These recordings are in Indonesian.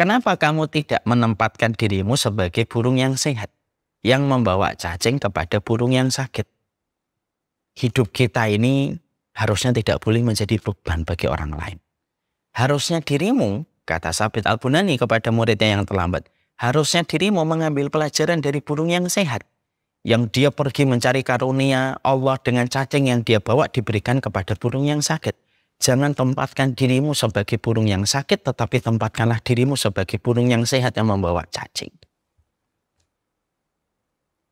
Kenapa kamu tidak menempatkan dirimu sebagai burung yang sehat, yang membawa cacing kepada burung yang sakit? Hidup kita ini harusnya tidak boleh menjadi beban bagi orang lain. Harusnya dirimu, kata Sabit Al-Bunani kepada muridnya yang terlambat, harusnya dirimu mengambil pelajaran dari burung yang sehat, yang dia pergi mencari karunia Allah dengan cacing yang dia bawa diberikan kepada burung yang sakit. Jangan tempatkan dirimu sebagai burung yang sakit, tetapi tempatkanlah dirimu sebagai burung yang sehat yang membawa cacing.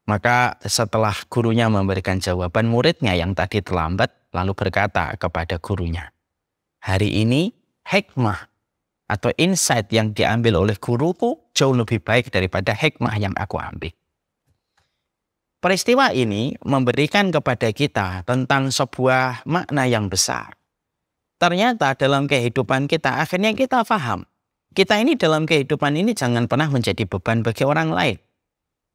Maka setelah gurunya memberikan jawaban, muridnya yang tadi terlambat lalu berkata kepada gurunya, hari ini hikmah atau insight yang diambil oleh guruku jauh lebih baik daripada hikmah yang aku ambil. Peristiwa ini memberikan kepada kita tentang sebuah makna yang besar. Ternyata dalam kehidupan kita, akhirnya kita paham. Kita ini dalam kehidupan ini jangan pernah menjadi beban bagi orang lain.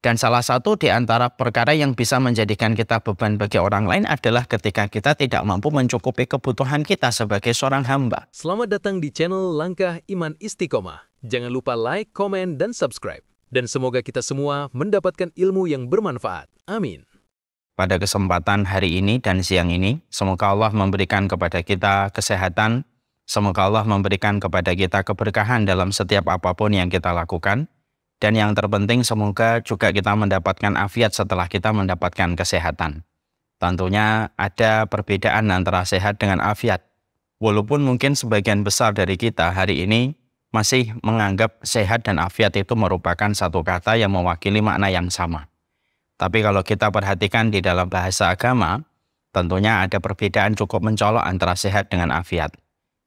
Dan salah satu di antara perkara yang bisa menjadikan kita beban bagi orang lain adalah ketika kita tidak mampu mencukupi kebutuhan kita sebagai seorang hamba. Selamat datang di channel Langkah Iman Istiqomah. Jangan lupa like, komen, dan subscribe. Dan semoga kita semua mendapatkan ilmu yang bermanfaat. Amin. Pada kesempatan hari ini dan siang ini, semoga Allah memberikan kepada kita kesehatan, semoga Allah memberikan kepada kita keberkahan dalam setiap apapun yang kita lakukan, dan yang terpenting semoga juga kita mendapatkan afiat setelah kita mendapatkan kesehatan. Tentunya ada perbedaan antara sehat dengan afiat. Walaupun mungkin sebagian besar dari kita hari ini masih menganggap sehat dan afiat itu merupakan satu kata yang mewakili makna yang sama. Tapi kalau kita perhatikan di dalam bahasa agama, tentunya ada perbedaan cukup mencolok antara sehat dengan afiat.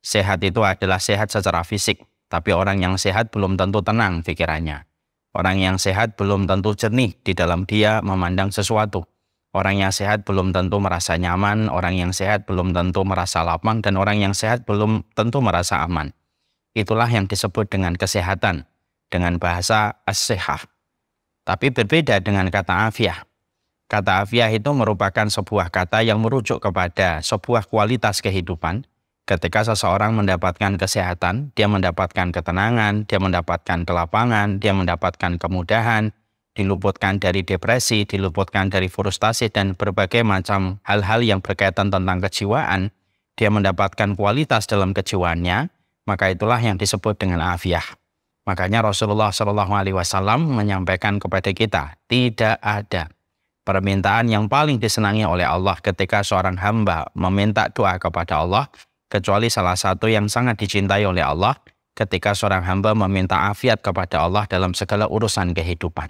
Sehat itu adalah sehat secara fisik, tapi orang yang sehat belum tentu tenang pikirannya. Orang yang sehat belum tentu jernih di dalam dia memandang sesuatu. Orang yang sehat belum tentu merasa nyaman, orang yang sehat belum tentu merasa lapang, dan orang yang sehat belum tentu merasa aman. Itulah yang disebut dengan kesehatan, dengan bahasa as-sihah. Tapi berbeda dengan kata afiah. Kata afiah itu merupakan sebuah kata yang merujuk kepada sebuah kualitas kehidupan. Ketika seseorang mendapatkan kesehatan, dia mendapatkan ketenangan, dia mendapatkan kelapangan, dia mendapatkan kemudahan, diluputkan dari depresi, diluputkan dari frustasi, dan berbagai macam hal-hal yang berkaitan tentang kejiwaan, dia mendapatkan kualitas dalam kejiwaannya, maka itulah yang disebut dengan afiah. Makanya Rasulullah SAW menyampaikan kepada kita, tidak ada permintaan yang paling disenangi oleh Allah ketika seorang hamba meminta doa kepada Allah, kecuali salah satu yang sangat dicintai oleh Allah ketika seorang hamba meminta afiat kepada Allah dalam segala urusan kehidupan.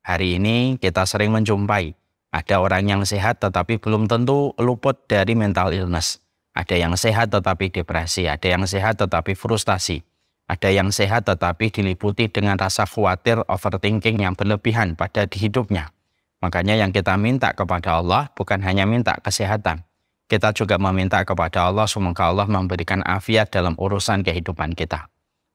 Hari ini kita sering menjumpai ada orang yang sehat tetapi belum tentu luput dari mental illness. Ada yang sehat tetapi depresi, ada yang sehat tetapi frustasi. Ada yang sehat tetapi diliputi dengan rasa khawatir, overthinking yang berlebihan pada hidupnya. Makanya yang kita minta kepada Allah bukan hanya minta kesehatan. Kita juga meminta kepada Allah semoga Allah memberikan afiat dalam urusan kehidupan kita.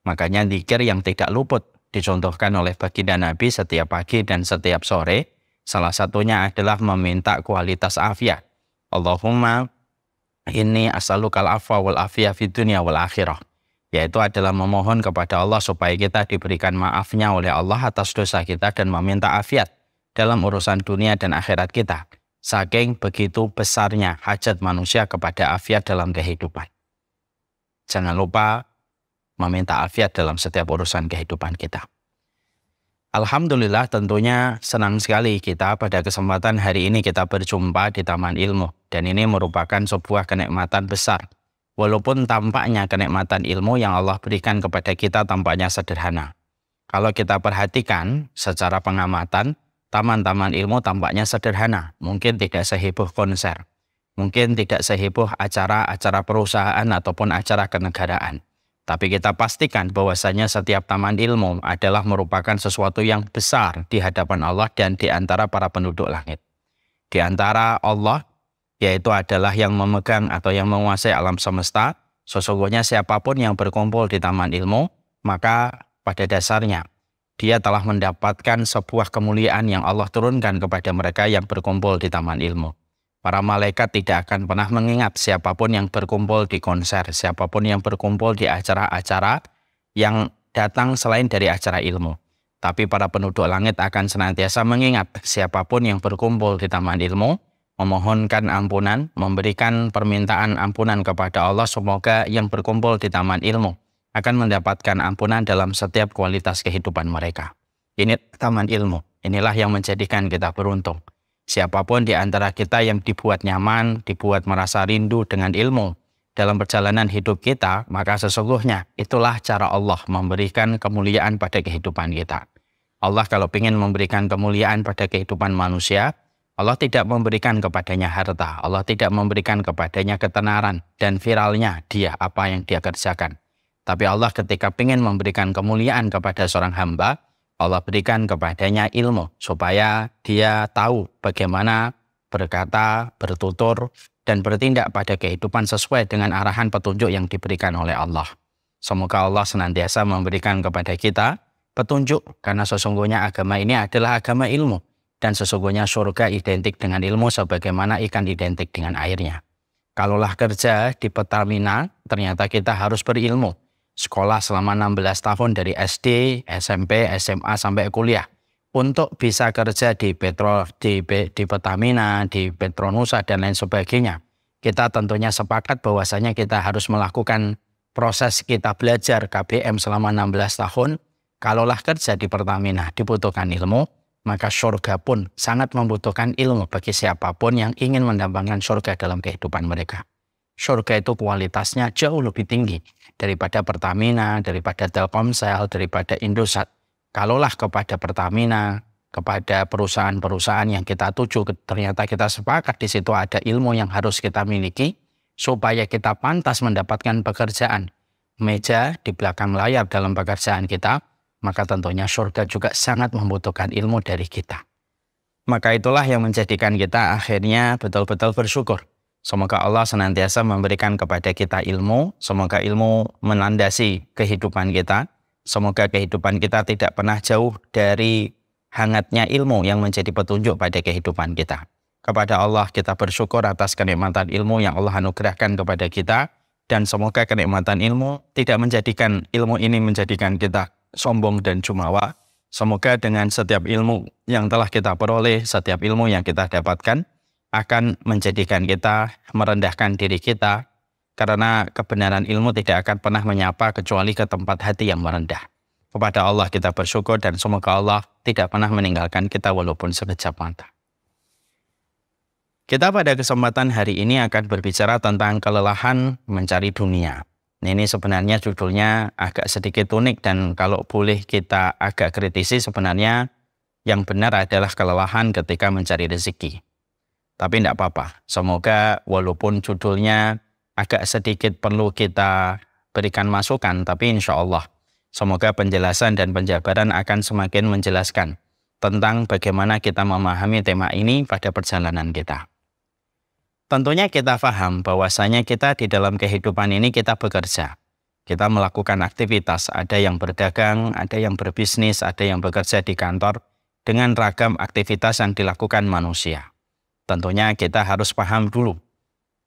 Makanya zikir yang tidak luput dicontohkan oleh baginda Nabi setiap pagi dan setiap sore. Salah satunya adalah meminta kualitas afiat. Allahumma inni as'alukal afwa wal afiyah fid dunya wal akhirah. Yaitu adalah memohon kepada Allah supaya kita diberikan maafnya oleh Allah atas dosa kita dan meminta afiat dalam urusan dunia dan akhirat kita. Saking begitu besarnya hajat manusia kepada afiat dalam kehidupan. Jangan lupa meminta afiat dalam setiap urusan kehidupan kita. Alhamdulillah tentunya senang sekali kita pada kesempatan hari ini kita berjumpa di Taman Ilmu. Dan ini merupakan sebuah kenikmatan besar. Walaupun tampaknya kenikmatan ilmu yang Allah berikan kepada kita tampaknya sederhana. Kalau kita perhatikan secara pengamatan, taman-taman ilmu tampaknya sederhana, mungkin tidak seheboh konser, mungkin tidak seheboh acara-acara perusahaan ataupun acara kenegaraan. Tapi kita pastikan bahwasanya setiap taman ilmu adalah merupakan sesuatu yang besar di hadapan Allah dan di antara para penduduk langit. Di antara Allah, yaitu adalah yang memegang atau yang menguasai alam semesta, sesungguhnya siapapun yang berkumpul di taman ilmu, maka pada dasarnya dia telah mendapatkan sebuah kemuliaan yang Allah turunkan kepada mereka yang berkumpul di taman ilmu. Para malaikat tidak akan pernah mengingat siapapun yang berkumpul di konser, siapapun yang berkumpul di acara-acara yang datang selain dari acara ilmu. Tapi para penduduk langit akan senantiasa mengingat siapapun yang berkumpul di taman ilmu, memohonkan ampunan, memberikan permintaan ampunan kepada Allah, semoga yang berkumpul di taman ilmu akan mendapatkan ampunan dalam setiap kualitas kehidupan mereka. Ini taman ilmu, inilah yang menjadikan kita beruntung. Siapapun di antara kita yang dibuat nyaman, dibuat merasa rindu dengan ilmu dalam perjalanan hidup kita, maka sesungguhnya itulah cara Allah memberikan kemuliaan pada kehidupan kita. Allah kalau ingin memberikan kemuliaan pada kehidupan manusia, Allah tidak memberikan kepadanya harta, Allah tidak memberikan kepadanya ketenaran dan viralnya dia apa yang dia kerjakan. Tapi Allah ketika ingin memberikan kemuliaan kepada seorang hamba, Allah berikan kepadanya ilmu supaya dia tahu bagaimana berkata, bertutur, dan bertindak pada kehidupan sesuai dengan arahan petunjuk yang diberikan oleh Allah. Semoga Allah senantiasa memberikan kepada kita petunjuk, karena sesungguhnya agama ini adalah agama ilmu. Dan sesungguhnya surga identik dengan ilmu sebagaimana ikan identik dengan airnya. Kalaulah kerja di Pertamina, ternyata kita harus berilmu. Sekolah selama 16 tahun dari SD, SMP, SMA sampai kuliah. Untuk bisa kerja di Pertamina, di Petronusa, dan lain sebagainya. Kita tentunya sepakat bahwasanya kita harus melakukan proses kita belajar KBM selama 16 tahun. Kalaulah kerja di Pertamina dibutuhkan ilmu, maka surga pun sangat membutuhkan ilmu bagi siapapun yang ingin mendapatkan surga dalam kehidupan mereka. Surga itu kualitasnya jauh lebih tinggi daripada Pertamina, daripada Telkomsel, daripada Indosat. Kalaulah kepada Pertamina, kepada perusahaan-perusahaan yang kita tuju, ternyata kita sepakat di situ ada ilmu yang harus kita miliki supaya kita pantas mendapatkan pekerjaan. Meja di belakang layar dalam pekerjaan kita, maka tentunya surga juga sangat membutuhkan ilmu dari kita. Maka itulah yang menjadikan kita akhirnya betul-betul bersyukur. Semoga Allah senantiasa memberikan kepada kita ilmu, semoga ilmu melandasi kehidupan kita, semoga kehidupan kita tidak pernah jauh dari hangatnya ilmu yang menjadi petunjuk pada kehidupan kita. Kepada Allah kita bersyukur atas kenikmatan ilmu yang Allah anugerahkan kepada kita, dan semoga kenikmatan ilmu tidak menjadikan ilmu ini menjadikan kita sombong dan jumawa. Semoga dengan setiap ilmu yang telah kita peroleh, setiap ilmu yang kita dapatkan, akan menjadikan kita merendahkan diri kita, karena kebenaran ilmu tidak akan pernah menyapa kecuali ke tempat hati yang merendah. Kepada Allah kita bersyukur dan semoga Allah tidak pernah meninggalkan kita walaupun sekejap mata. Kita pada kesempatan hari ini akan berbicara tentang kelelahan mencari dunia. Ini sebenarnya judulnya agak sedikit unik dan kalau boleh kita agak kritisi, sebenarnya yang benar adalah kelelahan ketika mencari rezeki. Tapi tidak apa-apa, semoga walaupun judulnya agak sedikit perlu kita berikan masukan, tapi insya Allah semoga penjelasan dan penjabaran akan semakin menjelaskan tentang bagaimana kita memahami tema ini pada perjalanan kita. Tentunya kita paham bahwasanya kita di dalam kehidupan ini kita bekerja. Kita melakukan aktivitas, ada yang berdagang, ada yang berbisnis, ada yang bekerja di kantor, dengan ragam aktivitas yang dilakukan manusia. Tentunya kita harus paham dulu,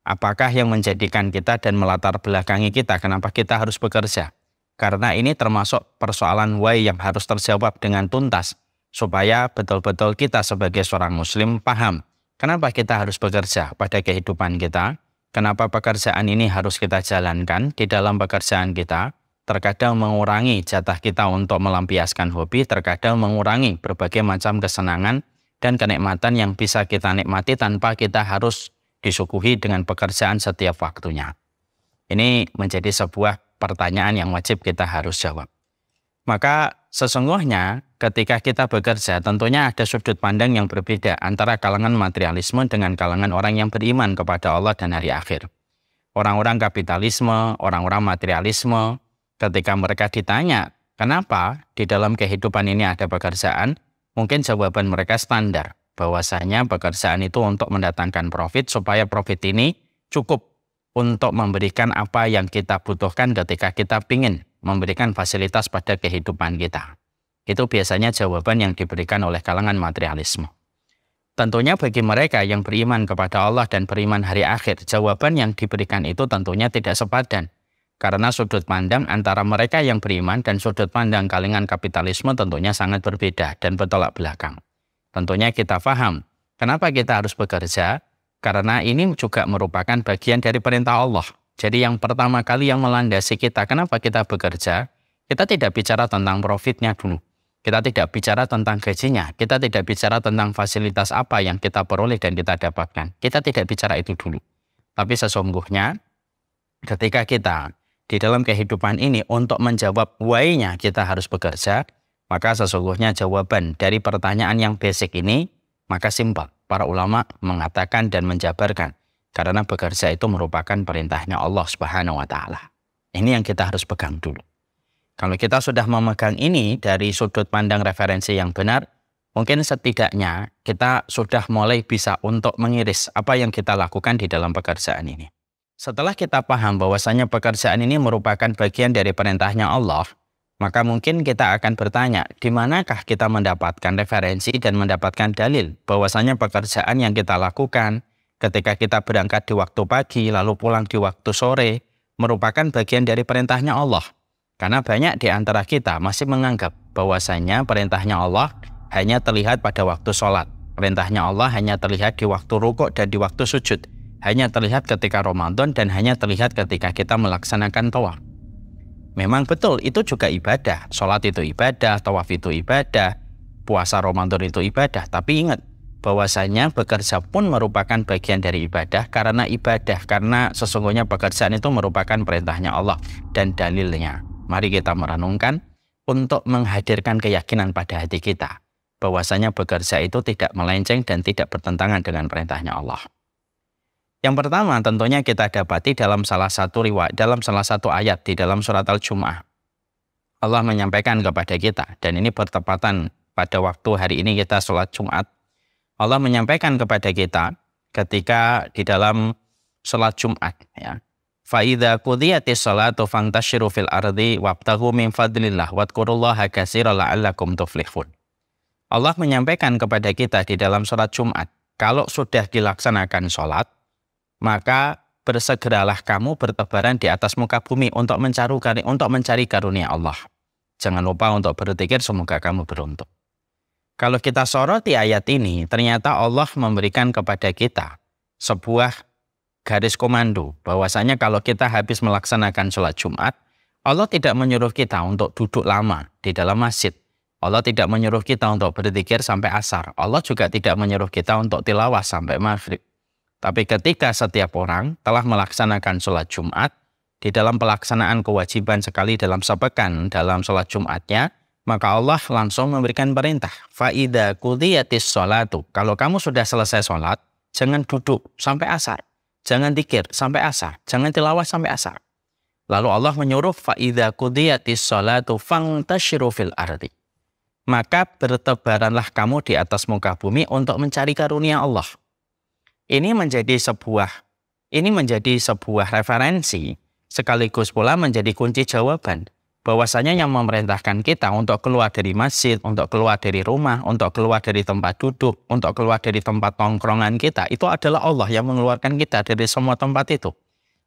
apakah yang menjadikan kita dan melatar belakangi kita, kenapa kita harus bekerja. Karena ini termasuk persoalan why yang harus terjawab dengan tuntas, supaya betul-betul kita sebagai seorang muslim paham, kenapa kita harus bekerja pada kehidupan kita, kenapa pekerjaan ini harus kita jalankan di dalam pekerjaan kita, terkadang mengurangi jatah kita untuk melampiaskan hobi, terkadang mengurangi berbagai macam kesenangan, dan kenikmatan yang bisa kita nikmati tanpa kita harus disuguhi dengan pekerjaan setiap waktunya. Ini menjadi sebuah pertanyaan yang wajib kita harus jawab. Maka sesungguhnya ketika kita bekerja tentunya ada sudut pandang yang berbeda antara kalangan materialisme dengan kalangan orang yang beriman kepada Allah dan hari akhir. Orang-orang kapitalisme, orang-orang materialisme, ketika mereka ditanya, kenapa di dalam kehidupan ini ada pekerjaan? Mungkin jawaban mereka standar, bahwasanya pekerjaan itu untuk mendatangkan profit, supaya profit ini cukup untuk memberikan apa yang kita butuhkan ketika kita ingin memberikan fasilitas pada kehidupan kita. Itu biasanya jawaban yang diberikan oleh kalangan materialisme. Tentunya bagi mereka yang beriman kepada Allah dan beriman hari akhir, jawaban yang diberikan itu tentunya tidak sepadan. Karena sudut pandang antara mereka yang beriman dan sudut pandang kalangan kapitalisme tentunya sangat berbeda dan bertolak belakang. Tentunya kita paham, kenapa kita harus bekerja? Karena ini juga merupakan bagian dari perintah Allah. Jadi yang pertama kali yang melandasi kita, kenapa kita bekerja? Kita tidak bicara tentang profitnya dulu. Kita tidak bicara tentang gajinya. Kita tidak bicara tentang fasilitas apa yang kita peroleh dan kita dapatkan. Kita tidak bicara itu dulu. Tapi sesungguhnya ketika kita di dalam kehidupan ini untuk menjawab why-nya kita harus bekerja, maka sesungguhnya jawaban dari pertanyaan yang basic ini, maka simpel. Para ulama mengatakan dan menjabarkan, karena bekerja itu merupakan perintahnya Allah Subhanahu wa Ta'ala. Ini yang kita harus pegang dulu. Kalau kita sudah memegang ini dari sudut pandang referensi yang benar, mungkin setidaknya kita sudah mulai bisa untuk mengiris apa yang kita lakukan di dalam pekerjaan ini. Setelah kita paham bahwasanya pekerjaan ini merupakan bagian dari perintahnya Allah, maka mungkin kita akan bertanya, di manakah kita mendapatkan referensi dan mendapatkan dalil bahwasanya pekerjaan yang kita lakukan ketika kita berangkat di waktu pagi lalu pulang di waktu sore merupakan bagian dari perintahnya Allah. Karena banyak di antara kita masih menganggap bahwasanya perintahnya Allah hanya terlihat pada waktu sholat. Perintahnya Allah hanya terlihat di waktu rukuk dan di waktu sujud. Hanya terlihat ketika Ramadan dan hanya terlihat ketika kita melaksanakan tawaf. Memang betul, itu juga ibadah. Sholat itu ibadah, tawaf itu ibadah, puasa Ramadan itu ibadah. Tapi ingat, bahwasanya bekerja pun merupakan bagian dari ibadah karena sesungguhnya pekerjaan itu merupakan perintahnya Allah dan dalilnya. Mari kita merenungkan untuk menghadirkan keyakinan pada hati kita bahwasanya bekerja itu tidak melenceng dan tidak bertentangan dengan perintahnya Allah. Yang pertama tentunya kita dapati dalam salah satu ayat di dalam surat Al-Jumu'ah. Allah menyampaikan kepada kita, dan ini bertepatan pada waktu hari ini kita sholat Jumat. Allah menyampaikan kepada kita ketika di dalam sholat Jumat, ya. فَإِذَا قُضِيَتِ الصَّلَاةُ فَانْتَشِرُوا فِي الْأَرْضِ وَابْتَغُوا مِنْ فَضْلِ اللَّهِ وَاذْكُرُوا اللَّهَ كَثِيرًا لَعَلَّكُمْ تُفْلِحُونَ. Allah menyampaikan kepada kita di dalam sholat Jumat, kalau sudah dilaksanakan sholat, maka bersegeralah kamu bertebaran di atas muka bumi untuk mencari karunia Allah. Jangan lupa untuk berzikir, semoga kamu beruntung. Kalau kita soroti ayat ini, ternyata Allah memberikan kepada kita sebuah garis komando, bahwasanya kalau kita habis melaksanakan sholat Jumat, Allah tidak menyuruh kita untuk duduk lama di dalam masjid. Allah tidak menyuruh kita untuk berzikir sampai asar. Allah juga tidak menyuruh kita untuk tilawah sampai maghrib. Tapi ketika setiap orang telah melaksanakan sholat Jumat, di dalam pelaksanaan kewajiban sekali dalam sepekan dalam sholat Jumatnya, maka Allah langsung memberikan perintah. فَإِذَا قُضِيَتِ الصَّلَاةُ. Kalau kamu sudah selesai sholat, jangan duduk sampai asar. Jangan zikir sampai asar. Jangan tilawah sampai asar. Lalu Allah menyuruh, فَإِذَا قُضِيَتِ الصَّلَاةُ فَانْتَشِرُوا فِي الْأَرْضِ. Maka bertebaranlah kamu di atas muka bumi untuk mencari karunia Allah. Ini menjadi sebuah referensi, sekaligus pula menjadi kunci jawaban, bahwasanya yang memerintahkan kita untuk keluar dari masjid, untuk keluar dari rumah, untuk keluar dari tempat duduk, untuk keluar dari tempat tongkrongan kita, itu adalah Allah yang mengeluarkan kita dari semua tempat itu.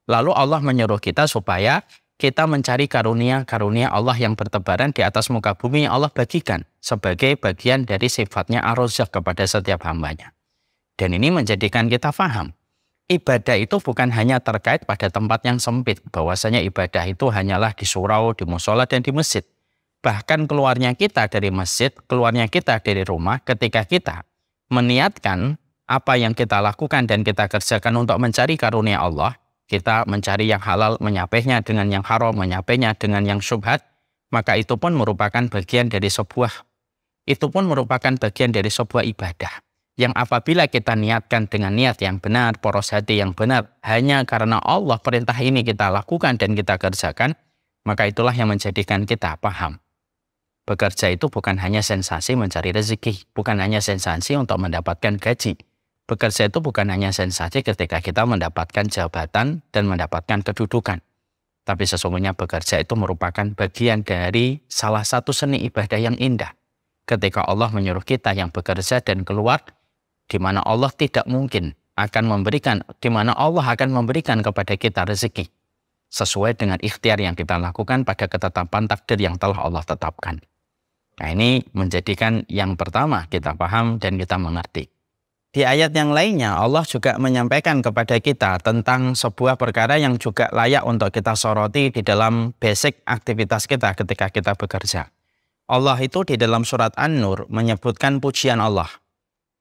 Lalu Allah menyuruh kita supaya kita mencari karunia Allah yang bertebaran di atas muka bumi yang Allah bagikan sebagai bagian dari sifatnya ar-Razzaq kepada setiap hambanya. Dan ini menjadikan kita paham, ibadah itu bukan hanya terkait pada tempat yang sempit, bahwasanya ibadah itu hanyalah di surau, di mushola, dan di masjid. Bahkan keluarnya kita dari masjid, keluarnya kita dari rumah, ketika kita meniatkan apa yang kita lakukan dan kita kerjakan untuk mencari karunia Allah, kita mencari yang halal, menyapehnya dengan yang haram, menyapehnya dengan yang syubhat, maka itu pun merupakan bagian dari sebuah ibadah. Yang apabila kita niatkan dengan niat yang benar, poros hati yang benar, hanya karena Allah perintah ini kita lakukan dan kita kerjakan, maka itulah yang menjadikan kita paham. Bekerja itu bukan hanya sensasi mencari rezeki, bukan hanya sensasi untuk mendapatkan gaji. Bekerja itu bukan hanya sensasi ketika kita mendapatkan jabatan dan mendapatkan kedudukan. Tapi sesungguhnya bekerja itu merupakan bagian dari salah satu seni ibadah yang indah. Ketika Allah menyuruh kita yang bekerja dan keluar, di mana Allah akan memberikan kepada kita rezeki. sesuai dengan ikhtiar yang kita lakukan pada ketetapan takdir yang telah Allah tetapkan. Nah, ini menjadikan yang pertama kita paham dan kita mengerti. Di ayat yang lainnya Allah juga menyampaikan kepada kita tentang sebuah perkara yang juga layak untuk kita soroti di dalam basic aktivitas kita ketika kita bekerja. Allah itu di dalam surat An-Nur menyebutkan pujian Allah.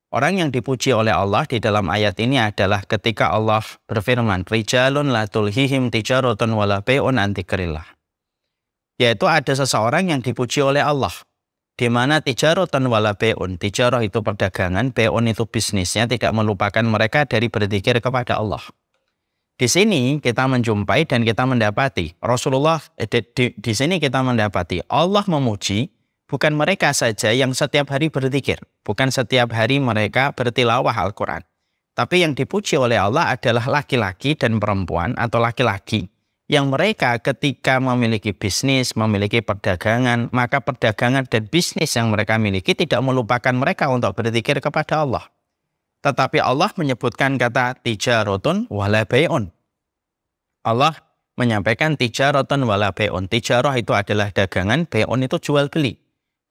Orang yang dipuji oleh Allah di dalam ayat ini adalah ketika Allah berfirman, Rijalun la tulhihim tijaratun wala bai'un an dzikrillah. Yaitu ada seseorang yang dipuji oleh Allah. Di mana tijaratan wala bai'un, tijarah itu perdagangan, bai'un itu bisnisnya, tidak melupakan mereka dari berzikir kepada Allah. Di sini kita menjumpai dan kita mendapati Rasulullah di sini kita mendapati Allah memuji bukan mereka saja yang setiap hari berzikir, bukan setiap hari mereka bertilawah Al-Quran. Tapi yang dipuji oleh Allah adalah laki-laki dan perempuan atau laki-laki yang mereka ketika memiliki bisnis, memiliki perdagangan, maka perdagangan dan bisnis yang mereka miliki tidak melupakan mereka untuk berzikir kepada Allah. Tetapi Allah menyebutkan kata tijaratun wala bai'un. Allah menyampaikan tijaratun wala bai'un. Tijarah itu adalah dagangan, bai'un itu jual beli.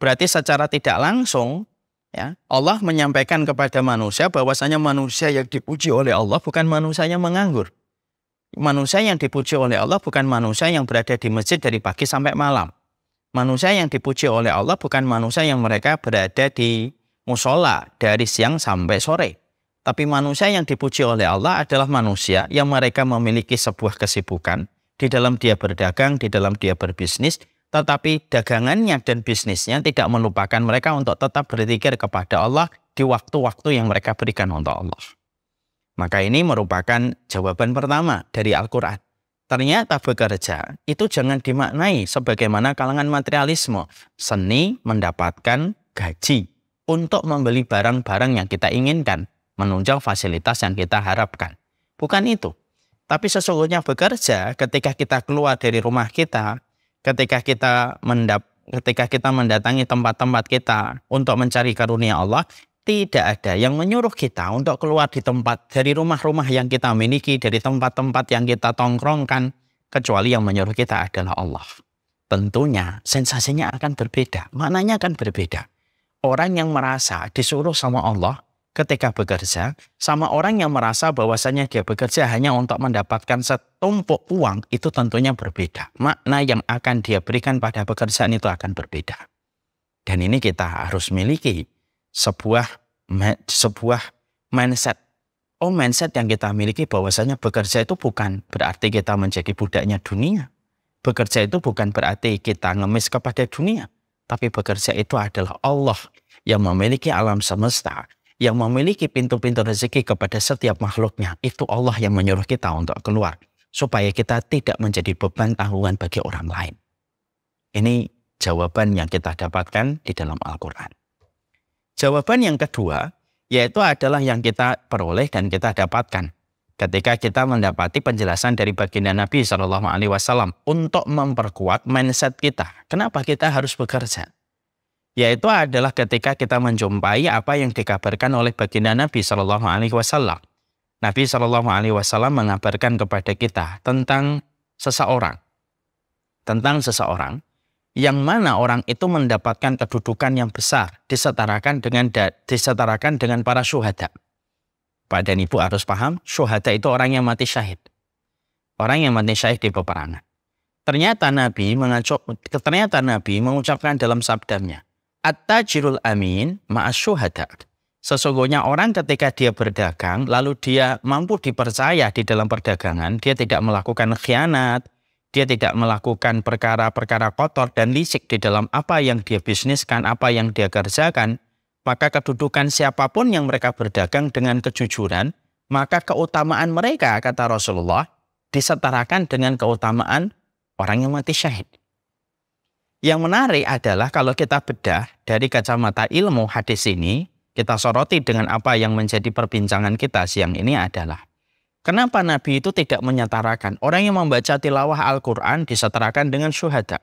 Berarti secara tidak langsung ya, Allah menyampaikan kepada manusia bahwasanya manusia yang dipuji oleh Allah bukan manusia yang menganggur. Manusia yang dipuji oleh Allah bukan manusia yang berada di masjid dari pagi sampai malam. Manusia yang dipuji oleh Allah bukan manusia yang mereka berada di musola dari siang sampai sore. Tapi manusia yang dipuji oleh Allah adalah manusia yang mereka memiliki sebuah kesibukan di dalam dia berdagang, di dalam dia berbisnis, tetapi dagangannya dan bisnisnya tidak melupakan mereka untuk tetap berzikir kepada Allah di waktu-waktu yang mereka berikan untuk Allah. Maka ini merupakan jawaban pertama dari Al-Quran. Ternyata bekerja itu jangan dimaknai sebagaimana kalangan materialisme. Seni mendapatkan gaji untuk membeli barang-barang yang kita inginkan, menunjang fasilitas yang kita harapkan. Bukan itu. Tapi sesungguhnya bekerja ketika kita keluar dari rumah kita, ketika kita mendatangi tempat-tempat kita untuk mencari karunia Allah, tidak ada yang menyuruh kita untuk keluar dari rumah-rumah yang kita miliki, dari tempat-tempat yang kita tongkrongkan, kecuali yang menyuruh kita adalah Allah. Tentunya sensasinya akan berbeda, maknanya akan berbeda. Orang yang merasa disuruh sama Allah ketika bekerja, sama orang yang merasa bahwasanya dia bekerja hanya untuk mendapatkan setumpuk uang, itu tentunya berbeda. Makna yang akan dia berikan pada pekerjaan itu akan berbeda. Dan ini kita harus miliki sebuah mindset. Mindset yang kita miliki bahwasanya bekerja itu bukan berarti kita menjadi budaknya dunia. Bekerja itu bukan berarti kita ngemis kepada dunia. Tapi bekerja itu adalah Allah yang memiliki alam semesta, yang memiliki pintu-pintu rezeki kepada setiap makhluknya. Itu Allah yang menyuruh kita untuk keluar, supaya kita tidak menjadi beban tanggungan bagi orang lain. Ini jawaban yang kita dapatkan di dalam Al-Quran. Jawaban yang kedua, yaitu adalah yang kita peroleh dan kita dapatkan ketika kita mendapati penjelasan dari baginda Nabi SAW untuk memperkuat mindset kita. Kenapa kita harus bekerja? Yaitu adalah ketika kita menjumpai apa yang dikabarkan oleh baginda Nabi SAW. Nabi SAW mengabarkan kepada kita tentang seseorang yang mana orang itu mendapatkan kedudukan yang besar disetarakan dengan para syuhada. Pak dan Ibu harus paham, syuhada itu orang yang mati syahid. Orang yang mati syahid di peperangan. Ternyata Nabi mengucapkan dalam sabdanya, At-tajirul amin ma'as syuhada. Sesungguhnya orang ketika dia berdagang, lalu dia mampu dipercaya di dalam perdagangan, dia tidak melakukan khianat, dia tidak melakukan perkara-perkara kotor dan licik di dalam apa yang dia bisniskan, apa yang dia kerjakan, maka kedudukan siapapun yang mereka berdagang dengan kejujuran, maka keutamaan mereka, kata Rasulullah, disetarakan dengan keutamaan orang yang mati syahid. Yang menarik adalah kalau kita bedah dari kacamata ilmu hadis ini, kita soroti dengan apa yang menjadi perbincangan kita siang ini adalah, kenapa Nabi itu tidak menyetarakan orang yang membaca tilawah Al-Quran disetarakan dengan syuhada?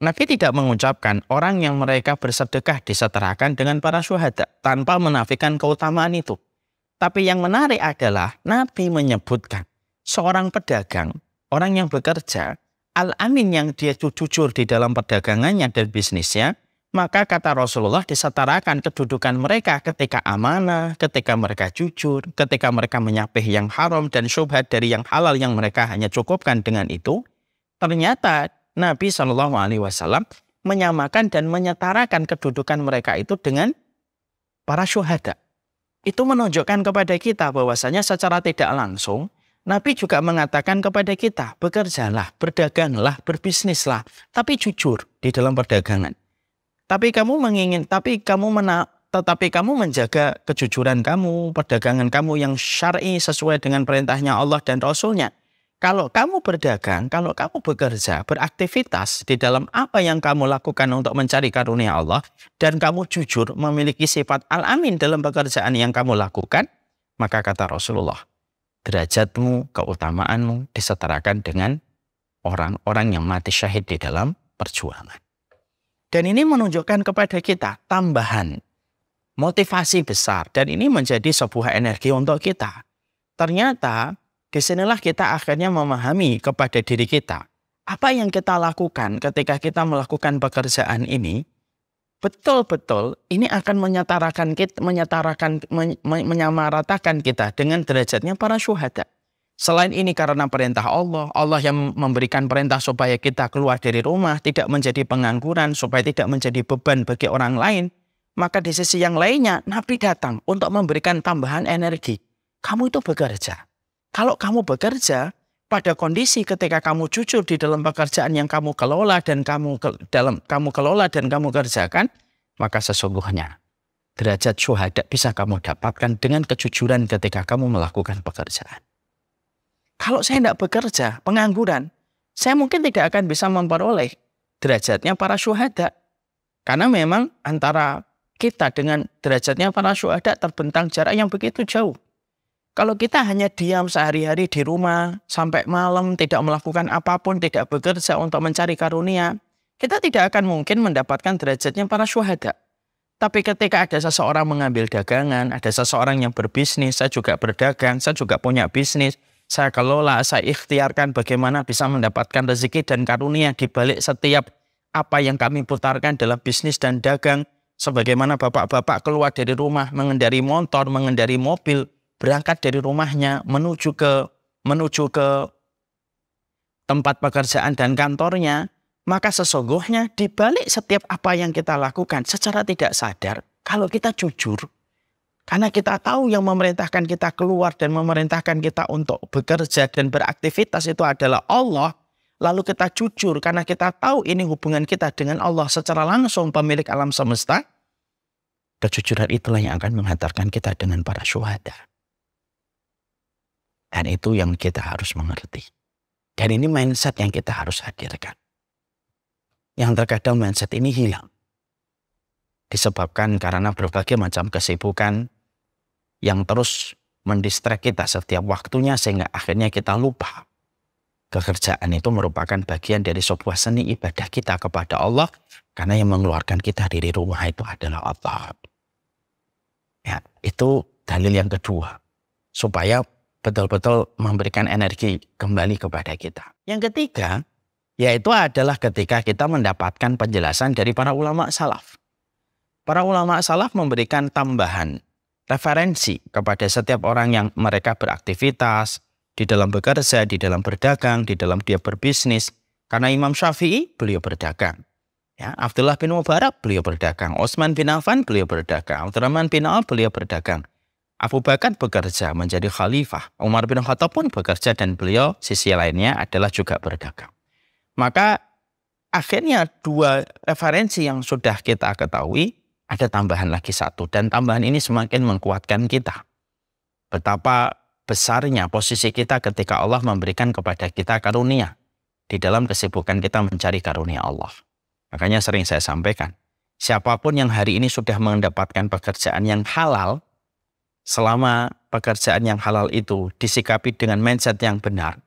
Nabi tidak mengucapkan orang yang mereka bersedekah disetarakan dengan para syuhada tanpa menafikan keutamaan itu. Tapi yang menarik adalah Nabi menyebutkan seorang pedagang orang yang bekerja, al-amin yang dia jujur di dalam perdagangannya dan bisnisnya, maka kata Rasulullah disetarakan kedudukan mereka ketika amanah, ketika mereka jujur, ketika mereka menyapih yang haram dan syubhat dari yang halal yang mereka hanya cukupkan dengan itu. Ternyata Nabi Shallallahu Alaihi Wasallam menyamakan dan menyetarakan kedudukan mereka itu dengan para syuhada. Itu menunjukkan kepada kita bahwasanya secara tidak langsung Nabi juga mengatakan kepada kita, bekerjalah, berdaganglah, berbisnislah, tapi jujur di dalam perdagangan. Tetapi kamu menjaga kejujuran kamu, perdagangan kamu yang syar'i sesuai dengan perintahnya Allah dan Rasulnya. Kalau kamu berdagang, kalau kamu bekerja, beraktivitas di dalam apa yang kamu lakukan untuk mencari karunia Allah, dan kamu jujur memiliki sifat al-amin dalam pekerjaan yang kamu lakukan, maka kata Rasulullah, derajatmu, keutamaanmu disetarakan dengan orang-orang yang mati syahid di dalam perjuangan. Dan ini menunjukkan kepada kita tambahan motivasi besar, dan ini menjadi sebuah energi untuk kita. Ternyata disinilah kita akhirnya memahami kepada diri kita, apa yang kita lakukan ketika kita melakukan pekerjaan ini, betul-betul ini akan menyamaratakan kita dengan derajatnya para syuhada. Selain ini karena perintah Allah, Allah yang memberikan perintah supaya kita keluar dari rumah, tidak menjadi pengangguran, supaya tidak menjadi beban bagi orang lain. Maka di sisi yang lainnya, Nabi datang untuk memberikan tambahan energi. Kamu itu bekerja. Kalau kamu bekerja, pada kondisi ketika kamu jujur di dalam pekerjaan yang kamu kelola dan kamu kerjakan, maka sesungguhnya derajat syuhada bisa kamu dapatkan dengan kejujuran ketika kamu melakukan pekerjaan. Kalau saya tidak bekerja, pengangguran, saya mungkin tidak akan bisa memperoleh derajatnya para syuhada. Karena memang antara kita dengan derajatnya para syuhada terbentang jarak yang begitu jauh. Kalau kita hanya diam sehari-hari di rumah, sampai malam, tidak melakukan apapun, tidak bekerja untuk mencari karunia, kita tidak akan mungkin mendapatkan derajatnya para syuhada. Tapi ketika ada seseorang mengambil dagangan, ada seseorang yang berbisnis, saya juga berdagang, saya juga punya bisnis, saya kelola, saya ikhtiarkan bagaimana bisa mendapatkan rezeki dan karunia di balik setiap apa yang kami putarkan dalam bisnis dan dagang. Sebagaimana bapak-bapak keluar dari rumah, mengendari motor, mengendari mobil, berangkat dari rumahnya menuju ke tempat pekerjaan dan kantornya, maka sesungguhnya di balik setiap apa yang kita lakukan secara tidak sadar, kalau kita jujur, karena kita tahu yang memerintahkan kita keluar dan memerintahkan kita untuk bekerja dan beraktivitas itu adalah Allah, lalu kita jujur karena kita tahu ini hubungan kita dengan Allah secara langsung, pemilik alam semesta, kejujuran itulah yang akan menghantarkan kita dengan para syuhada. Dan itu yang kita harus mengerti. Dan ini mindset yang kita harus hadirkan. Yang terkadang mindset ini hilang. Disebabkan karena berbagai macam kesibukan yang terus mendistract kita setiap waktunya sehingga akhirnya kita lupa. Pekerjaan itu merupakan bagian dari sebuah seni ibadah kita kepada Allah. Karena yang mengeluarkan kita dari rumah itu adalah Allah. Ya, itu dalil yang kedua. Supaya betul-betul memberikan energi kembali kepada kita. Yang ketiga, yaitu adalah ketika kita mendapatkan penjelasan dari para ulama salaf. Para ulama salaf memberikan tambahan referensi kepada setiap orang yang mereka beraktivitas, di dalam bekerja, di dalam berdagang, di dalam dia berbisnis. Karena Imam Syafi'i, beliau berdagang. Ya, Abdullah bin Mubarak, beliau berdagang. Utsman bin Affan, beliau berdagang. Abdurrahman bin Auf, beliau berdagang. Abu Bakar bekerja menjadi khalifah. Umar bin Khattab pun bekerja dan beliau sisi lainnya adalah juga berdagang. Maka akhirnya dua referensi yang sudah kita ketahui, ada tambahan lagi satu. Dan tambahan ini semakin menguatkan kita. Betapa besarnya posisi kita ketika Allah memberikan kepada kita karunia. Di dalam kesibukan kita mencari karunia Allah. Makanya sering saya sampaikan, siapapun yang hari ini sudah mendapatkan pekerjaan yang halal, selama pekerjaan yang halal itu disikapi dengan mindset yang benar,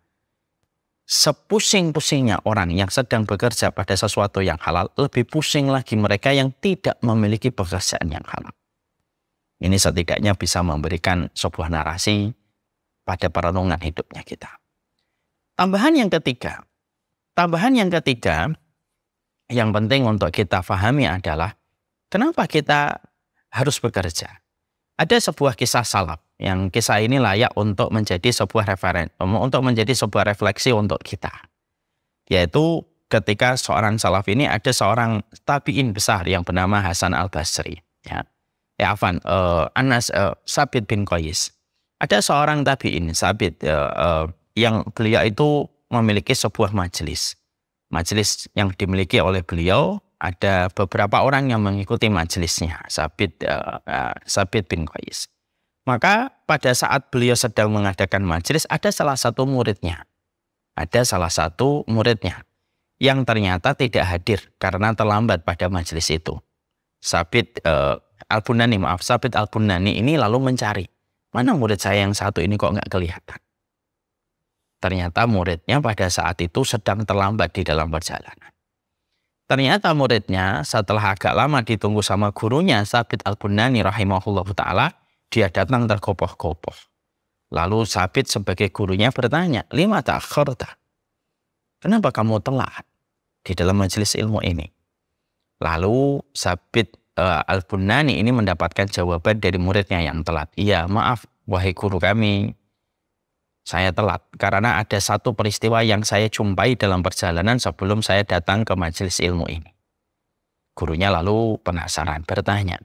sepusing-pusingnya orang yang sedang bekerja pada sesuatu yang halal, lebih pusing lagi mereka yang tidak memiliki pekerjaan yang halal. Ini setidaknya bisa memberikan sebuah narasi pada perenungan hidupnya kita. Tambahan yang ketiga yang penting untuk kita pahami adalah kenapa kita harus bekerja. Ada sebuah kisah salaf yang kisah ini layak untuk menjadi sebuah refleksi untuk kita. Yaitu ketika seorang salaf ini ada seorang tabi'in besar yang bernama Hasan al-Basri. Sabit bin Qais. Ada seorang tabi'in, Sabit, yang beliau itu memiliki sebuah majelis. Majelis yang dimiliki oleh beliau, ada beberapa orang yang mengikuti majelisnya, Sabit bin Qais. Maka pada saat beliau sedang mengadakan majelis, ada salah satu muridnya yang ternyata tidak hadir karena terlambat pada majelis itu. Sabit al-Bunani ini lalu mencari, mana murid saya yang satu ini kok nggak kelihatan. Ternyata muridnya pada saat itu sedang terlambat di dalam perjalanan. Ternyata muridnya setelah agak lama ditunggu sama gurunya, Sabit al-Bunani rahimahullah ta'ala, dia datang tergopoh-gopoh. Lalu Sabit sebagai gurunya bertanya, "Lima ta'akhirta?" Kenapa kamu telat di dalam majelis ilmu ini? Lalu Sabit al-Bunani ini mendapatkan jawaban dari muridnya yang telat. "Iya, maaf wahai guru kami, saya telat karena ada satu peristiwa yang saya jumpai dalam perjalanan sebelum saya datang ke majelis ilmu ini." Gurunya lalu penasaran bertanya,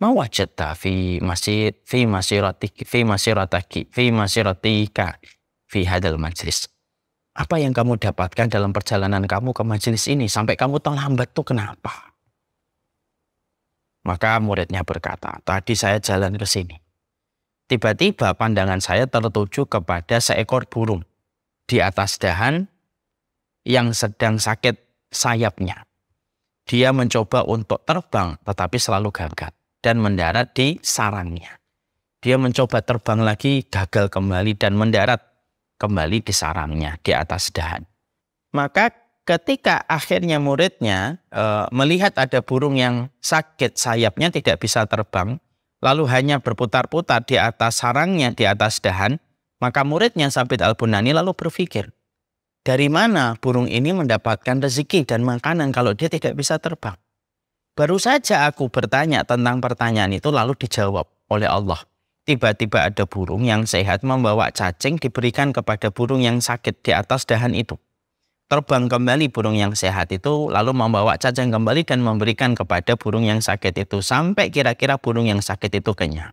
"Ma wajadta fi masiratika fi hadal majlis?" Apa yang kamu dapatkan dalam perjalanan kamu ke majelis ini sampai kamu terlambat tuh kenapa? Maka muridnya berkata, "Tadi saya jalan ke sini. Tiba-tiba pandangan saya tertuju kepada seekor burung di atas dahan yang sedang sakit sayapnya. Dia mencoba untuk terbang tetapi selalu gagal dan mendarat di sarangnya. Dia mencoba terbang lagi, gagal kembali dan mendarat kembali di sarangnya di atas dahan." Maka ketika akhirnya muridnya melihat ada burung yang sakit sayapnya tidak bisa terbang, lalu hanya berputar-putar di atas sarangnya, di atas dahan, maka muridnya Sabit al-Bunani lalu berpikir, dari mana burung ini mendapatkan rezeki dan makanan kalau dia tidak bisa terbang? Baru saja aku bertanya tentang pertanyaan itu lalu dijawab oleh Allah. Tiba-tiba ada burung yang sehat membawa cacing diberikan kepada burung yang sakit di atas dahan itu. Terbang kembali burung yang sehat itu lalu membawa cacing kembali dan memberikan kepada burung yang sakit itu sampai kira-kira burung yang sakit itu kenyang.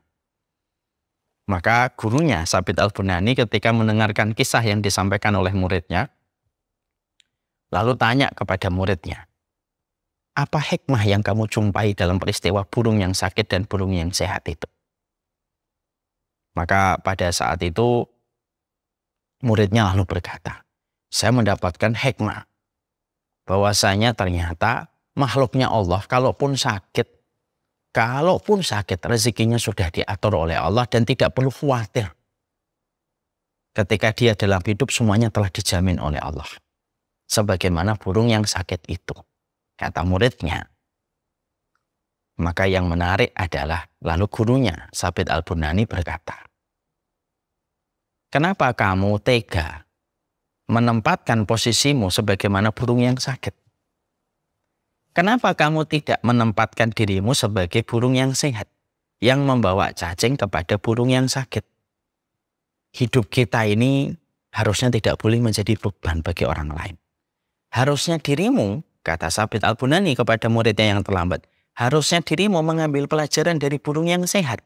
Maka gurunya Sabit al-Bunani ketika mendengarkan kisah yang disampaikan oleh muridnya lalu tanya kepada muridnya, "Apa hikmah yang kamu jumpai dalam peristiwa burung yang sakit dan burung yang sehat itu?" Maka pada saat itu muridnya lalu berkata, "Saya mendapatkan hikmah bahwasanya ternyata makhluknya Allah kalaupun sakit rezekinya sudah diatur oleh Allah dan tidak perlu khawatir. Ketika dia dalam hidup semuanya telah dijamin oleh Allah. Sebagaimana burung yang sakit itu," kata muridnya. Maka yang menarik adalah lalu gurunya Sabit al-Bunani berkata, "Kenapa kamu tega menempatkan posisimu sebagaimana burung yang sakit? Kenapa kamu tidak menempatkan dirimu sebagai burung yang sehat, yang membawa cacing kepada burung yang sakit? Hidup kita ini harusnya tidak boleh menjadi beban bagi orang lain. Harusnya dirimu," kata Sabit al-Bunani kepada muridnya yang terlambat, "harusnya dirimu mengambil pelajaran dari burung yang sehat,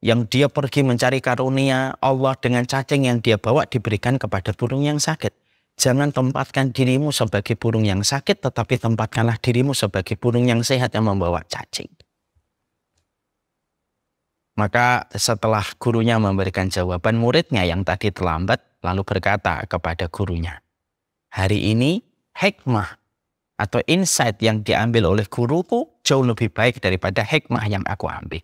yang dia pergi mencari karunia Allah dengan cacing yang dia bawa diberikan kepada burung yang sakit. Jangan tempatkan dirimu sebagai burung yang sakit, tetapi tempatkanlah dirimu sebagai burung yang sehat yang membawa cacing." Maka setelah gurunya memberikan jawaban, muridnya yang tadi terlambat lalu berkata kepada gurunya, "Hari ini hikmah atau insight yang diambil oleh guruku jauh lebih baik daripada hikmah yang aku ambil."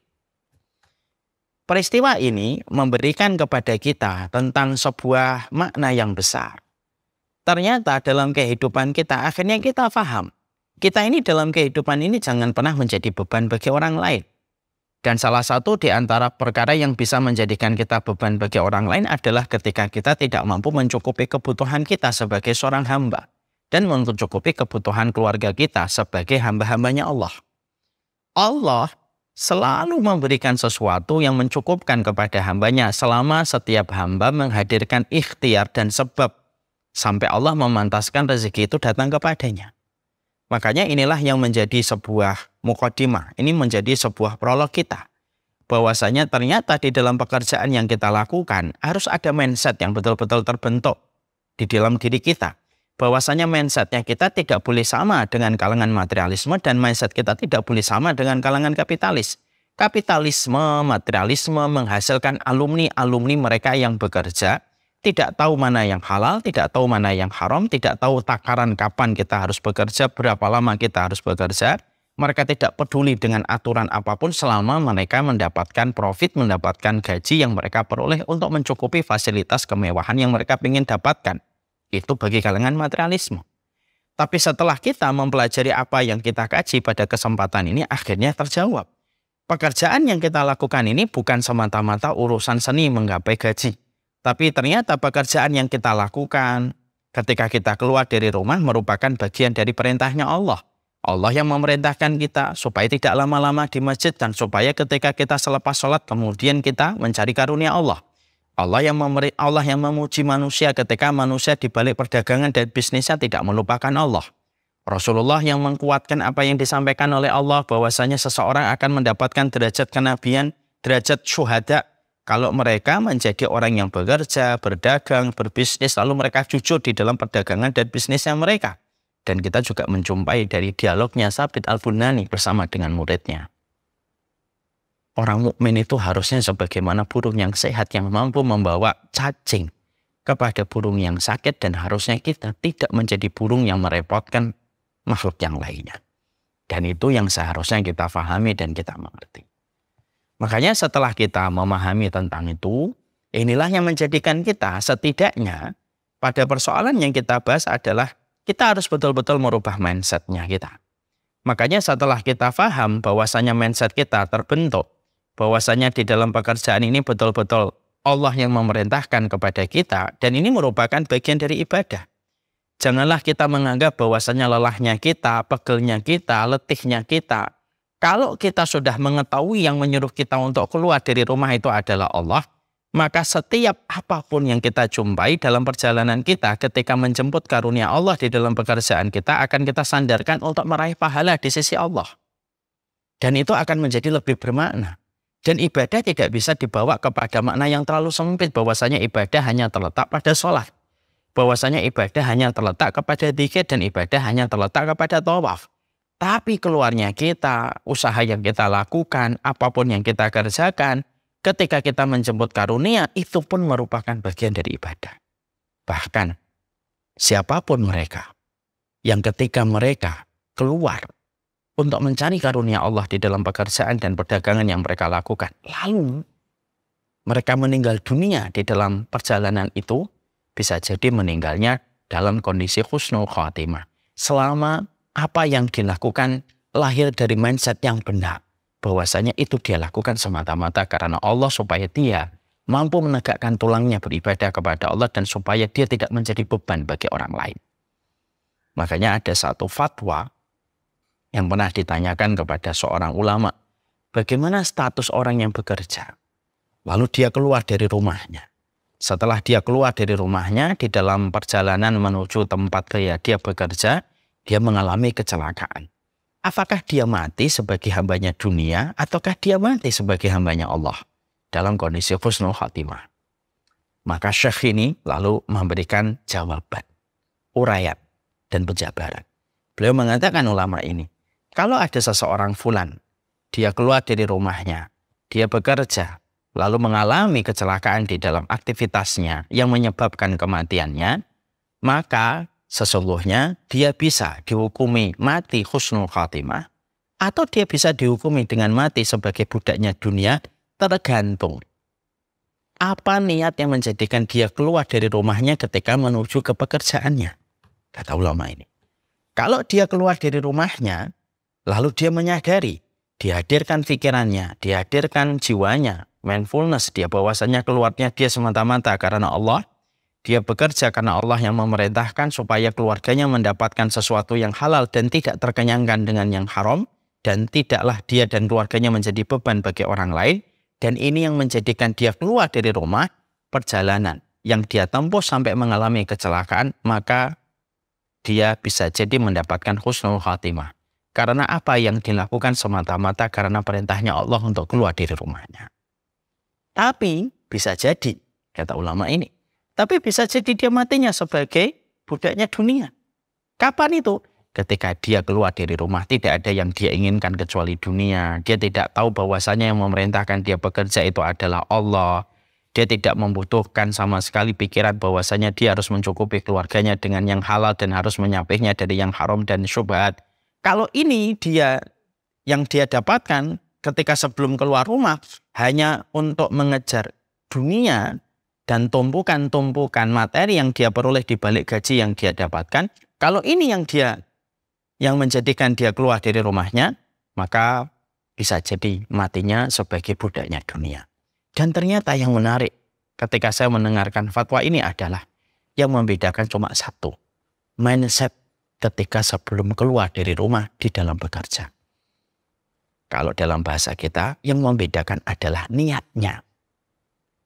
Peristiwa ini memberikan kepada kita tentang sebuah makna yang besar. Ternyata dalam kehidupan kita, akhirnya kita paham. Kita ini dalam kehidupan ini jangan pernah menjadi beban bagi orang lain. Dan salah satu di antara perkara yang bisa menjadikan kita beban bagi orang lain adalah ketika kita tidak mampu mencukupi kebutuhan kita sebagai seorang hamba. Dan mencukupi kebutuhan keluarga kita sebagai hamba-hambanya Allah. Allah selalu memberikan sesuatu yang mencukupkan kepada hambanya selama setiap hamba menghadirkan ikhtiar dan sebab. Sampai Allah memantaskan rezeki itu datang kepadanya. Makanya inilah yang menjadi sebuah muqaddimah. Ini menjadi sebuah prolog kita. Bahwasanya ternyata di dalam pekerjaan yang kita lakukan harus ada mindset yang betul-betul terbentuk di dalam diri kita. Bahwasanya mindsetnya kita tidak boleh sama dengan kalangan materialisme dan mindset kita tidak boleh sama dengan kalangan kapitalis. Kapitalisme, materialisme menghasilkan alumni-alumni mereka yang bekerja, tidak tahu mana yang halal, tidak tahu mana yang haram, tidak tahu takaran kapan kita harus bekerja, berapa lama kita harus bekerja. Mereka tidak peduli dengan aturan apapun selama mereka mendapatkan profit, mendapatkan gaji yang mereka peroleh untuk mencukupi fasilitas kemewahan yang mereka ingin dapatkan. Itu bagi kalangan materialisme. Tapi setelah kita mempelajari apa yang kita kaji pada kesempatan ini, akhirnya terjawab. Pekerjaan yang kita lakukan ini bukan semata-mata urusan seni menggapai gaji. Tapi ternyata pekerjaan yang kita lakukan ketika kita keluar dari rumah merupakan bagian dari perintahnya Allah. Allah yang memerintahkan kita supaya tidak lama-lama di masjid dan supaya ketika kita selepas sholat kemudian kita mencari karunia Allah. Allah yang memuji manusia ketika manusia di balik perdagangan dan bisnisnya tidak melupakan Allah. Rasulullah yang menguatkan apa yang disampaikan oleh Allah bahwasanya seseorang akan mendapatkan derajat kenabian, derajat syuhada, kalau mereka menjadi orang yang bekerja, berdagang, berbisnis, lalu mereka jujur di dalam perdagangan dan bisnisnya mereka. Dan kita juga menjumpai dari dialognya Sabit Al-Bunani bersama dengan muridnya. Orang mukmin itu harusnya sebagaimana burung yang sehat yang mampu membawa cacing kepada burung yang sakit, dan harusnya kita tidak menjadi burung yang merepotkan makhluk yang lainnya. Dan itu yang seharusnya kita pahami dan kita mengerti. Makanya setelah kita memahami tentang itu, inilah yang menjadikan kita setidaknya pada persoalan yang kita bahas adalah kita harus betul-betul merubah mindsetnya kita. Makanya setelah kita paham bahwasanya mindset kita terbentuk, bahwasanya di dalam pekerjaan ini betul-betul Allah yang memerintahkan kepada kita, dan ini merupakan bagian dari ibadah. Janganlah kita menganggap bahwasanya lelahnya kita, pegelnya kita, letihnya kita, kalau kita sudah mengetahui yang menyuruh kita untuk keluar dari rumah itu adalah Allah, maka setiap apapun yang kita jumpai dalam perjalanan kita ketika menjemput karunia Allah di dalam pekerjaan kita akan kita sandarkan untuk meraih pahala di sisi Allah. Dan itu akan menjadi lebih bermakna. Dan ibadah tidak bisa dibawa kepada makna yang terlalu sempit bahwasanya ibadah hanya terletak pada sholat. Bahwasanya ibadah hanya terletak kepada dzikir dan ibadah hanya terletak kepada tawaf. Tapi keluarnya kita, usaha yang kita lakukan, apapun yang kita kerjakan, ketika kita menjemput karunia, itu pun merupakan bagian dari ibadah. Bahkan, siapapun mereka, yang ketika mereka keluar untuk mencari karunia Allah di dalam pekerjaan dan perdagangan yang mereka lakukan, lalu mereka meninggal dunia di dalam perjalanan itu, bisa jadi meninggalnya dalam kondisi husnul khatimah. Selama apa yang dilakukan lahir dari mindset yang benar. Bahwasanya itu dia lakukan semata-mata karena Allah supaya dia mampu menegakkan tulangnya beribadah kepada Allah dan supaya dia tidak menjadi beban bagi orang lain. Makanya ada satu fatwa yang pernah ditanyakan kepada seorang ulama. Bagaimana status orang yang bekerja? Lalu dia keluar dari rumahnya. Setelah dia keluar dari rumahnya di dalam perjalanan menuju tempat dia bekerja, dia mengalami kecelakaan. Apakah dia mati sebagai hambanya dunia ataukah dia mati sebagai hambanya Allah dalam kondisi husnul khatimah? Maka Syekh ini lalu memberikan jawaban, urayat dan penjabaran. Beliau mengatakan ulama ini, kalau ada seseorang fulan, dia keluar dari rumahnya, dia bekerja, lalu mengalami kecelakaan di dalam aktivitasnya yang menyebabkan kematiannya, maka sesungguhnya dia bisa dihukumi mati husnul khatimah atau dia bisa dihukumi dengan mati sebagai budaknya dunia, tergantung apa niat yang menjadikan dia keluar dari rumahnya ketika menuju ke pekerjaannya. Kata ulama ini, kalau dia keluar dari rumahnya lalu dia menyadari dihadirkan pikirannya, dihadirkan jiwanya, mindfulness dia bahwasanya keluarnya dia semata-mata karena Allah, dia bekerja karena Allah yang memerintahkan supaya keluarganya mendapatkan sesuatu yang halal dan tidak terkenyangkan dengan yang haram, dan tidaklah dia dan keluarganya menjadi beban bagi orang lain, dan ini yang menjadikan dia keluar dari rumah, perjalanan yang dia tempuh sampai mengalami kecelakaan, maka dia bisa jadi mendapatkan husnul khatimah. Karena apa yang dilakukan semata-mata karena perintahnya Allah untuk keluar dari rumahnya. Tapi bisa jadi, kata ulama ini, tapi bisa jadi dia matinya sebagai budaknya dunia. Kapan itu? Ketika dia keluar dari rumah, tidak ada yang dia inginkan kecuali dunia. Dia tidak tahu bahwasanya yang memerintahkan dia bekerja itu adalah Allah. Dia tidak membutuhkan sama sekali pikiran bahwasanya dia harus mencukupi keluarganya dengan yang halal dan harus menyapihnya dari yang haram dan syubhat. Kalau ini yang dia dapatkan ketika sebelum keluar rumah hanya untuk mengejar dunia dan tumpukan-tumpukan materi yang dia peroleh di balik gaji yang dia dapatkan. Kalau ini yang menjadikan dia keluar dari rumahnya, maka bisa jadi matinya sebagai budaknya dunia. Dan ternyata yang menarik ketika saya mendengarkan fatwa ini adalah yang membedakan cuma satu, mindset ketika sebelum keluar dari rumah di dalam bekerja. Kalau dalam bahasa kita, yang membedakan adalah niatnya.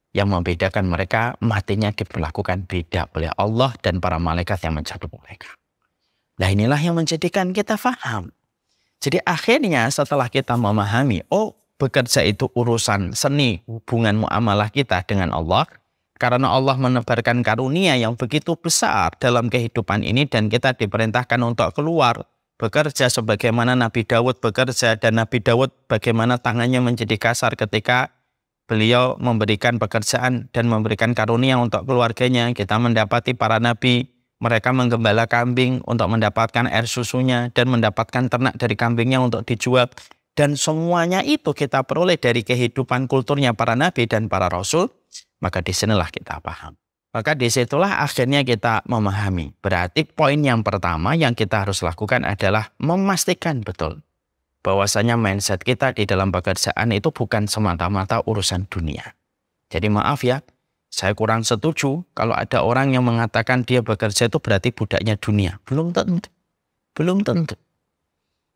Yang membedakan mereka, matinya diperlakukan beda oleh Allah dan para malaikat yang mencatat mereka. Nah, inilah yang menjadikan kita faham. Jadi akhirnya setelah kita memahami, oh bekerja itu urusan seni hubungan muamalah kita dengan Allah. Karena Allah menebarkan karunia yang begitu besar dalam kehidupan ini dan kita diperintahkan untuk keluar bekerja sebagaimana Nabi Daud bekerja, dan Nabi Daud bagaimana tangannya menjadi kasar ketika beliau memberikan pekerjaan dan memberikan karunia untuk keluarganya. Kita mendapati para nabi, mereka menggembala kambing untuk mendapatkan air susunya dan mendapatkan ternak dari kambingnya untuk dijual. Dan semuanya itu kita peroleh dari kehidupan kulturnya para nabi dan para rasul. Maka disinilah kita paham. Maka disitulah akhirnya kita memahami. Berarti poin yang pertama yang kita harus lakukan adalah memastikan betul bahwasanya mindset kita di dalam pekerjaan itu bukan semata-mata urusan dunia. Jadi maaf ya, saya kurang setuju kalau ada orang yang mengatakan dia bekerja itu berarti budaknya dunia. Belum tentu. Belum tentu.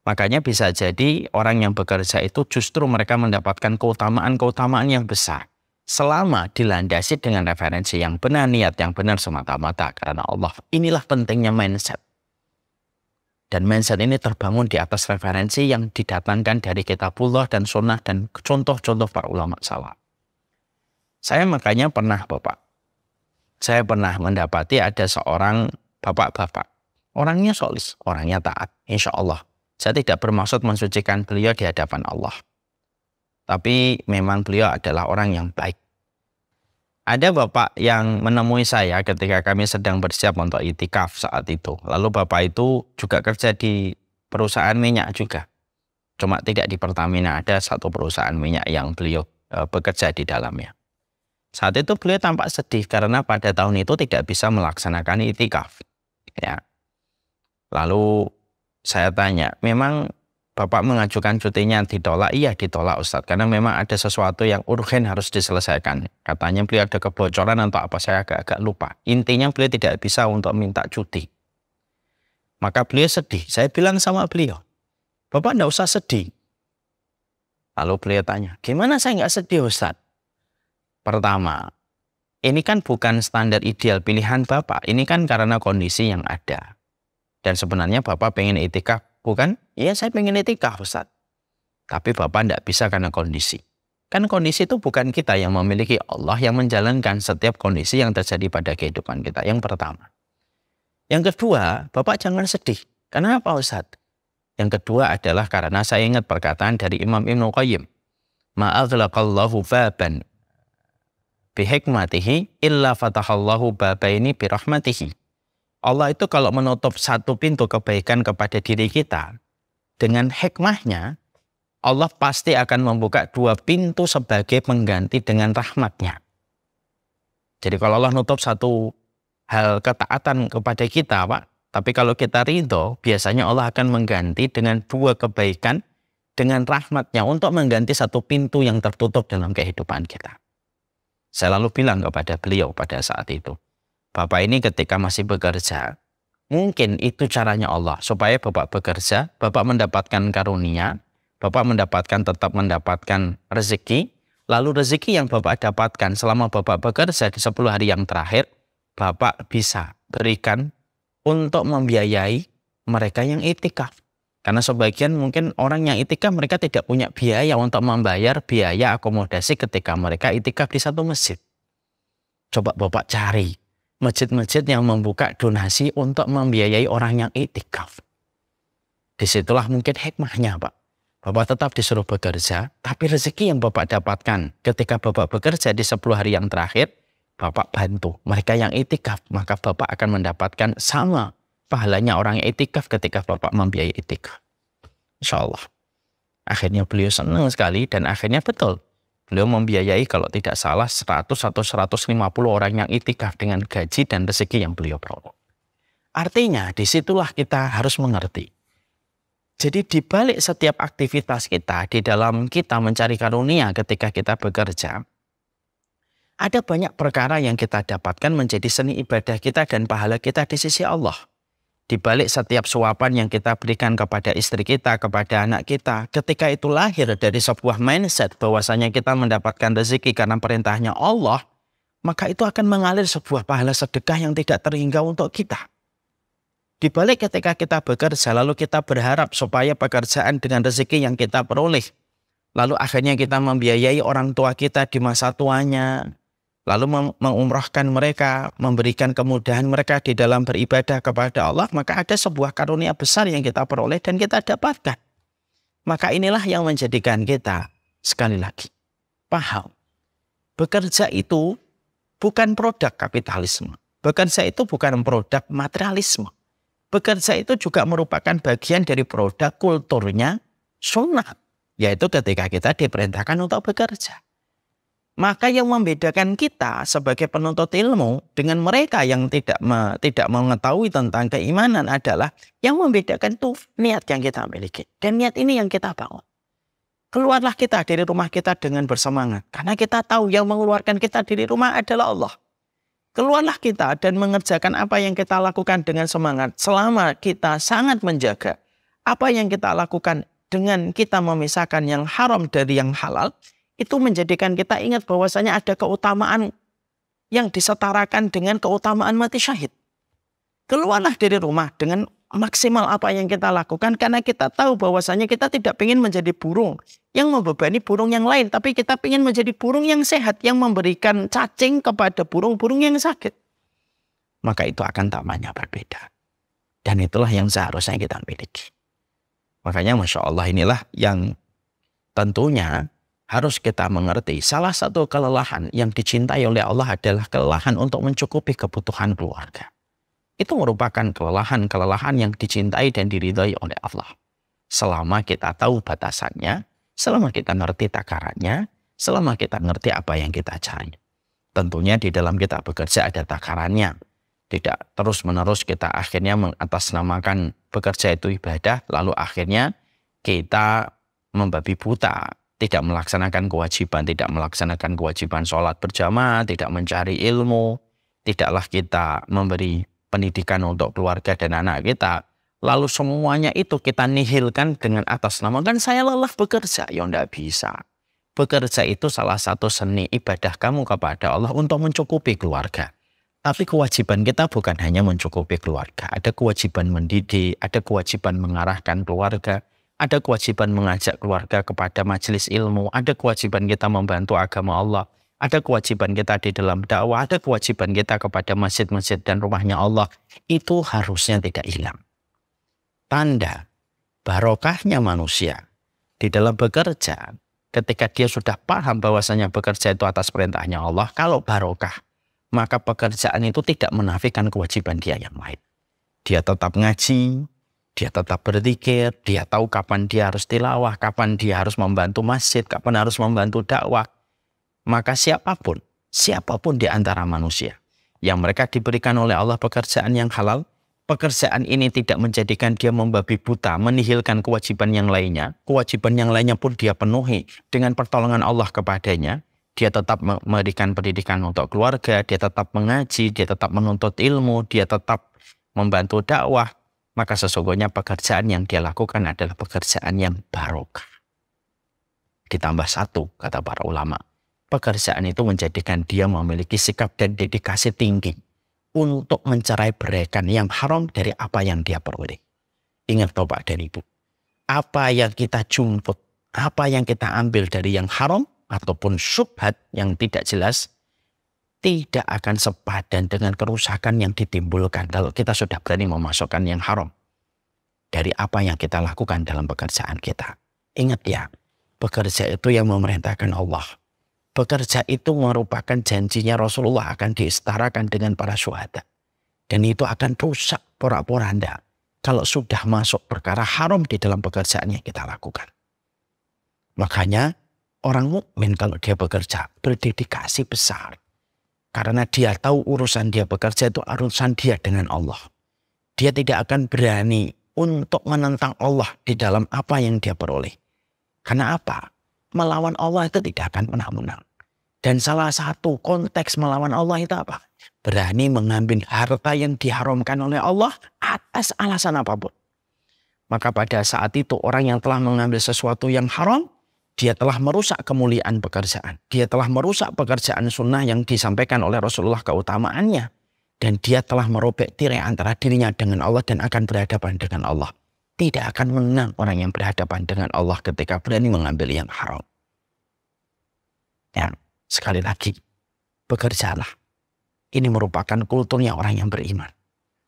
Makanya bisa jadi orang yang bekerja itu justru mereka mendapatkan keutamaan-keutamaan yang besar. Selama dilandasi dengan referensi yang benar, niat yang benar semata-mata karena Allah. Inilah pentingnya mindset. Dan mindset ini terbangun di atas referensi yang didatangkan dari kitabullah dan sunnah dan contoh-contoh para ulama salaf. Saya makanya pernah saya pernah mendapati ada seorang bapak-bapak. Orangnya solis, orangnya taat, insya Allah. Saya tidak bermaksud mensucikan beliau di hadapan Allah. Tapi memang beliau adalah orang yang baik. Ada bapak yang menemui saya ketika kami sedang bersiap untuk itikaf saat itu. Lalu bapak itu juga kerja di perusahaan minyak juga. Cuma tidak di Pertamina, ada satu perusahaan minyak yang beliau bekerja di dalamnya. Saat itu beliau tampak sedih karena pada tahun itu tidak bisa melaksanakan itikaf. Ya. Lalu saya tanya, memang Bapak mengajukan cutinya ditolak? Iya ditolak Ustadz, karena memang ada sesuatu yang urgen harus diselesaikan. Katanya beliau ada kebocoran atau apa, saya agak lupa. Intinya beliau tidak bisa untuk minta cuti. Maka beliau sedih. Saya bilang sama beliau, Bapak enggak usah sedih. Lalu beliau tanya, gimana saya nggak sedih Ustadz? Pertama, ini kan bukan standar ideal pilihan Bapak. Ini kan karena kondisi yang ada. Dan sebenarnya Bapak pengen itikaf. Bukan? Iya saya pengen itikaf Ustaz. Tapi Bapak tidak bisa karena kondisi. Kan kondisi itu bukan kita yang memiliki, Allah yang menjalankan setiap kondisi yang terjadi pada kehidupan kita. Yang pertama. Yang kedua, Bapak jangan sedih. Kenapa Ustaz? Yang kedua adalah karena saya ingat perkataan dari Imam Ibnu Qayyim. Ma'aghlaqallahu baban bihikmatihi illa fatahallahu babaini birahmatihi. Allah itu kalau menutup satu pintu kebaikan kepada diri kita, dengan hikmahnya, Allah pasti akan membuka dua pintu sebagai pengganti dengan rahmatnya. Jadi kalau Allah nutup satu hal ketaatan kepada kita, Pak, tapi kalau kita ridho, biasanya Allah akan mengganti dengan dua kebaikan dengan rahmat-Nya untuk mengganti satu pintu yang tertutup dalam kehidupan kita. Saya lalu bilang kepada beliau pada saat itu, Bapak ini ketika masih bekerja, mungkin itu caranya Allah, supaya Bapak bekerja, Bapak mendapatkan karunia, Bapak tetap mendapatkan rezeki, lalu rezeki yang Bapak dapatkan selama Bapak bekerja di 10 hari yang terakhir, Bapak bisa berikan untuk membiayai mereka yang itikaf. Karena sebagian mungkin orang yang itikaf mereka tidak punya biaya untuk membayar biaya akomodasi ketika mereka itikaf di satu masjid. Coba Bapak cari masjid-masjid yang membuka donasi untuk membiayai orang yang itikaf. Disitulah mungkin hikmahnya, Pak. Bapak tetap disuruh bekerja, tapi rezeki yang Bapak dapatkan ketika Bapak bekerja di 10 hari yang terakhir, Bapak bantu mereka yang itikaf, maka Bapak akan mendapatkan sama pahalanya orang yang itikaf ketika Bapak membiayai itikaf. Insya Allah. Akhirnya beliau senang sekali dan akhirnya betul. Beliau membiayai kalau tidak salah 100 atau 150 orang yang itikaf dengan gaji dan rezeki yang beliau peroleh. Artinya disitulah kita harus mengerti. Jadi di balik setiap aktivitas kita, di dalam kita mencari karunia ketika kita bekerja, ada banyak perkara yang kita dapatkan menjadi seni ibadah kita dan pahala kita di sisi Allah. Di balik setiap suapan yang kita berikan kepada istri kita, kepada anak kita, ketika itu lahir dari sebuah mindset bahwasanya kita mendapatkan rezeki karena perintahnya Allah, maka itu akan mengalir sebuah pahala sedekah yang tidak terhingga untuk kita. Di balik ketika kita bekerja, lalu kita berharap supaya pekerjaan dengan rezeki yang kita peroleh, lalu akhirnya kita membiayai orang tua kita di masa tuanya, lalu mengumrahkan mereka, memberikan kemudahan mereka di dalam beribadah kepada Allah, maka ada sebuah karunia besar yang kita peroleh dan kita dapatkan. Maka inilah yang menjadikan kita, sekali lagi, paham. Bekerja itu bukan produk kapitalisme. Bekerja itu bukan produk materialisme. Bekerja itu juga merupakan bagian dari produk kulturnya sunnah, yaitu ketika kita diperintahkan untuk bekerja. Maka yang membedakan kita sebagai penuntut ilmu dengan mereka yang tidak mengetahui tentang keimanan adalah yang membedakan itu niat yang kita miliki. Dan niat ini yang kita bangun. Keluarlah kita dari rumah kita dengan bersemangat. Karena kita tahu yang mengeluarkan kita dari rumah adalah Allah. Keluarlah kita dan mengerjakan apa yang kita lakukan dengan semangat. Selama kita sangat menjaga apa yang kita lakukan dengan kita memisahkan yang haram dari yang halal, itu menjadikan kita ingat bahwasanya ada keutamaan yang disetarakan dengan keutamaan mati syahid. Keluarlah dari rumah dengan maksimal apa yang kita lakukan karena kita tahu bahwasanya kita tidak ingin menjadi burung yang membebani burung yang lain, tapi kita ingin menjadi burung yang sehat yang memberikan cacing kepada burung-burung yang sakit. Maka itu akan tamannya berbeda. Dan itulah yang seharusnya kita miliki. Makanya Masya Allah inilah yang tentunya harus kita mengerti. Salah satu kelelahan yang dicintai oleh Allah adalah kelelahan untuk mencukupi kebutuhan keluarga. Itu merupakan kelelahan yang dicintai dan diridhai oleh Allah. Selama kita tahu batasannya, selama kita ngerti takarannya, selama kita ngerti apa yang kita cari. Tentunya di dalam kita bekerja ada takarannya. Tidak terus-menerus kita akhirnya mengatasnamakan bekerja itu ibadah, lalu akhirnya kita membabi buta, tidak melaksanakan kewajiban sholat berjamaah, tidak mencari ilmu, tidaklah kita memberi pendidikan untuk keluarga dan anak kita, lalu semuanya itu kita nihilkan dengan atas nama kan saya lelah bekerja. Ya enggak bisa. Bekerja itu salah satu seni ibadah kamu kepada Allah untuk mencukupi keluarga. Tapi kewajiban kita bukan hanya mencukupi keluarga. Ada kewajiban mendidik, ada kewajiban mengarahkan keluarga, ada kewajiban mengajak keluarga kepada majelis ilmu, ada kewajiban kita membantu agama Allah. Ada kewajiban kita di dalam dakwah, ada kewajiban kita kepada masjid-masjid dan rumahnya Allah. Itu harusnya tidak hilang. Tanda barokahnya manusia di dalam bekerja, ketika dia sudah paham bahwasanya bekerja itu atas perintahnya Allah, kalau barokah, maka pekerjaan itu tidak menafikan kewajiban dia yang lain. Dia tetap ngaji, dia tetap berzikir, dia tahu kapan dia harus tilawah, kapan dia harus membantu masjid, kapan harus membantu dakwah. Maka siapapun di antara manusia yang mereka diberikan oleh Allah pekerjaan yang halal, pekerjaan ini tidak menjadikan dia membabi buta, menihilkan kewajiban yang lainnya. Kewajiban yang lainnya pun dia penuhi dengan pertolongan Allah kepadanya. Dia tetap memberikan pendidikan untuk keluarga, dia tetap mengaji, dia tetap menuntut ilmu, dia tetap membantu dakwah. Maka sesungguhnya pekerjaan yang dia lakukan adalah pekerjaan yang barokah. Ditambah satu, kata para ulama, pekerjaan itu menjadikan dia memiliki sikap dan dedikasi tinggi untuk mencerai beraikan yang haram dari apa yang dia peroleh. Ingat Bapak dan Ibu, apa yang kita jemput, apa yang kita ambil dari yang haram ataupun syubhat yang tidak jelas, tidak akan sepadan dengan kerusakan yang ditimbulkan kalau kita sudah berani memasukkan yang haram dari apa yang kita lakukan dalam pekerjaan kita. Ingat ya, bekerja itu yang memerintahkan Allah. Bekerja itu merupakan janjinya Rasulullah akan disetarakan dengan para syuhada. Dan itu akan rusak porak-poranda kalau sudah masuk perkara haram di dalam pekerjaan yang kita lakukan. Makanya orang mukmin kalau dia bekerja berdedikasi besar. Karena dia tahu urusan dia bekerja itu urusan dia dengan Allah. Dia tidak akan berani untuk menentang Allah di dalam apa yang dia peroleh. Karena apa? Melawan Allah itu tidak akan pernah menang. Dan salah satu konteks melawan Allah itu apa? Berani mengambil harta yang diharamkan oleh Allah atas alasan apapun. Maka pada saat itu orang yang telah mengambil sesuatu yang haram, dia telah merusak kemuliaan pekerjaan. Dia telah merusak pekerjaan sunnah yang disampaikan oleh Rasulullah keutamaannya. Dan dia telah merobek tirai antara dirinya dengan Allah dan akan berhadapan dengan Allah. Tidak akan menang orang yang berhadapan dengan Allah ketika berani mengambil yang haram. Ya, sekali lagi, bekerjalah. Ini merupakan kulturnya orang yang beriman.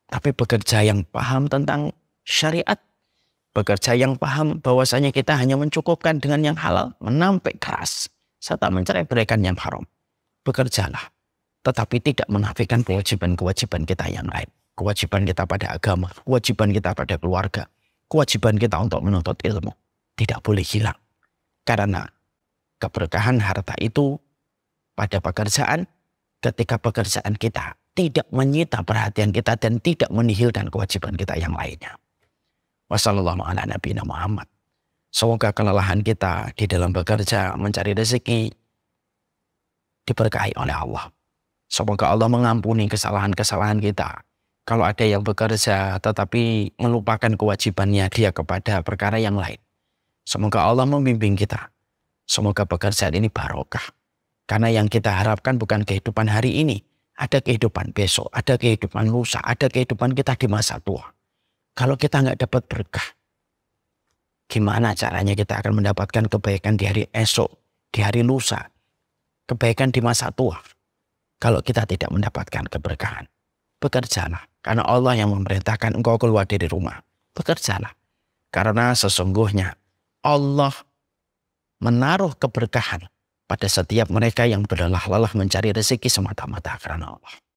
Tapi bekerja yang paham tentang syariat, bekerja yang paham bahwasanya kita hanya mencukupkan dengan yang halal, menampik keras, serta mencerai beraikan yang haram. Bekerjalah, tetapi tidak menafikan kewajiban-kewajiban kita yang lain. Kewajiban kita pada agama, kewajiban kita pada keluarga, kewajiban kita untuk menuntut ilmu. Tidak boleh hilang. Karena keberkahan harta itu pada pekerjaan, ketika pekerjaan kita tidak menyita perhatian kita dan tidak menihilkan kewajiban kita yang lainnya. Wassalamualaikum warahmatullahi wabarakatuh. Semoga kelelahan kita di dalam bekerja mencari rezeki diberkahi oleh Allah. Semoga Allah mengampuni kesalahan-kesalahan kita. Kalau ada yang bekerja tetapi melupakan kewajibannya dia kepada perkara yang lain. Semoga Allah membimbing kita. Semoga pekerjaan ini barokah. Karena yang kita harapkan bukan kehidupan hari ini. Ada kehidupan besok, ada kehidupan lusa, ada kehidupan kita di masa tua. Kalau kita nggak dapat berkah, gimana caranya kita akan mendapatkan kebaikan di hari esok, di hari lusa, kebaikan di masa tua? Kalau kita tidak mendapatkan keberkahan, bekerjalah. Karena Allah yang memerintahkan engkau keluar dari rumah. Bekerjalah. Karena sesungguhnya Allah menaruh keberkahan pada setiap mereka yang berlelah-lelah mencari rezeki semata-mata karena Allah.